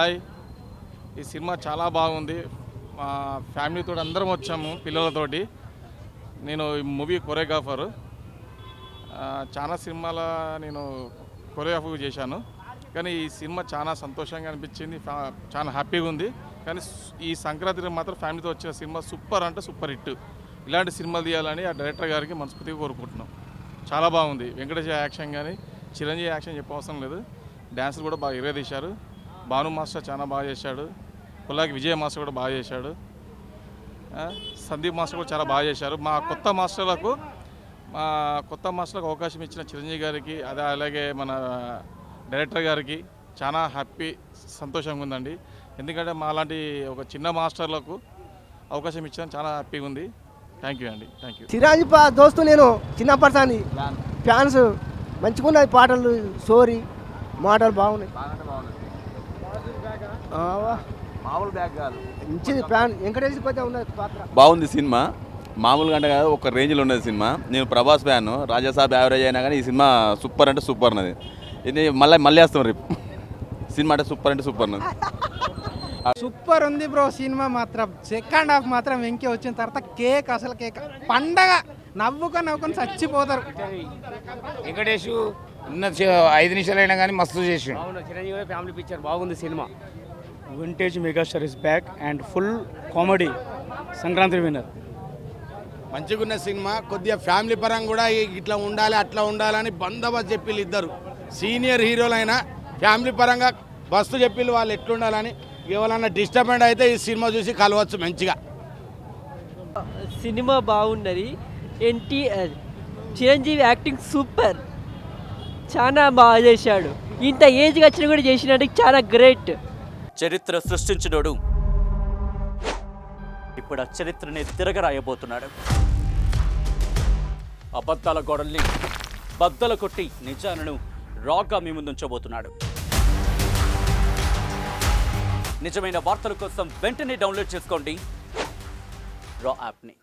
Hi, ఈ cinema చాలా బాగుంది. మా ఫ్యామిలీతో అందరం వచ్చాము పిల్లలతోటి. నేను ఈ మూవీ కొరియోగ్రాఫరు. చాలా సినిమాల నేను కొరియోగ్రాఫర్ చేశాను, కానీ ఈ సినిమా చాలా సంతోషంగా అనిపించింది, చాలా హ్యాపీగా ఉంది. కానీ ఈ సంక్రాంతికి మాత్రం ఫ్యామిలీతో వచ్చిన సినిమా సూపర్ అంటే సూపర్ హిట్. ఇలాంటి సినిమాలు తీయాలని ఆ డైరెక్టర్ గారికి మనస్ఫూర్తిగా కోరుకుంటున్నాం. చాలా బాగుంది. వెంకటేష్ యాక్షన్ కానీ చిరంజీవి యాక్షన్ చెప్పవసరం లేదు. డ్యాన్సులు కూడా బాగా ఎరగదీశారు. భాను మాస్టర్ చాలా బాగా చేశాడు. పుల్లాకి విజయ మాస్టర్ కూడా బాగా చేశాడు. సందీప్ మాస్టర్ కూడా చాలా బాగా చేశారు. మా కొత్త మాస్టర్లకు అవకాశం ఇచ్చిన చిరంజీవి గారికి అలాగే మన డైరెక్టర్ గారికి చాలా హ్యాపీ, సంతోషంగా ఉందండి. ఎందుకంటే మా లాంటి ఒక చిన్న మాస్టర్లకు అవకాశం ఇచ్చిన చాలా హ్యాపీగా ఉంది. థ్యాంక్ యూ అండి, థ్యాంక్ యూ. చిరాజీ దోస్తు నేను చిన్నప్పటి సాని ఫ్యాన్స్ మంచిగా ఉన్నాయి. పాటలు స్టోరీ మాటలు బాగున్నాయి. మంచిది ఫ్యాన్ వెంకటేష్ పోతే ఉన్నది పాత్ర బాగుంది. సినిమా మామూలుగా అంటే కాదు, ఒక రేంజ్లో ఉన్నది సినిమా. నేను ప్రభాస్ ఫ్యాన్. రాజాసాబ్ యావరేజ్ అయినా కానీ ఈ సినిమా సూపర్ అంటే సూపర్ ఉన్నది. ఇది మళ్ళీ వేస్తాం రేపు. సినిమా అంటే సూపర్ ఉన్నది. సూపర్ ఉంది బ్రో. సినిమా మాత్రం సెకండ్ హాఫ్ మాత్రం వెంకీ వచ్చిన తర్వాత కేక్, అసలు కేక్ పండగ. నవ్వుకొని చచ్చిపోతారు. వెంకటేష్ ఉన్న 5 నిమిషాలు అయినా కానీ మస్తు చేసి చిరంజీవి ఫ్యామిలీ పిక్చర్ బాగుంది cinema. Vintage megastar is back and full comedy. Sankranti winner. మంచిగా ఉన్న సినిమా. కొద్దిగా ఫ్యామిలీ పరంగా కూడా ఇట్లా ఉండాలి అట్లా ఉండాలని బందోబస్తు చెప్పిళ్ళు ఇద్దరు సీనియర్ హీరోలైనా. ఫ్యామిలీ పరంగా బస్తు చెప్పిళ్ళు వాళ్ళు ఎట్లుండాలని. ఎవరన్నా డిస్టర్బెంట్ అయితే ఈ సినిమా చూసి కలవచ్చు మంచిగా. సినిమా బాగున్నది. చిరంజీవి యాక్టింగ్ సూపర్, చాలా బాగా చేశాడు. ఇంత ఏజ్గా వచ్చిన కూడా చేసినందుకు చాలా గ్రేట్. చరిత్ర సృష్టించినోడు ఇప్పుడు ఆ చరిత్రని తిరగరాయబోతున్నాడు. అబద్ధాల గోడల్ని బద్దలు కొట్టి నిజాలను రాగా మీ ముందుంచబోతున్నాడు. నిజమైన వార్తల కోసం వెంటనే డౌన్లోడ్ చేసుకోండి రా యాప్ని.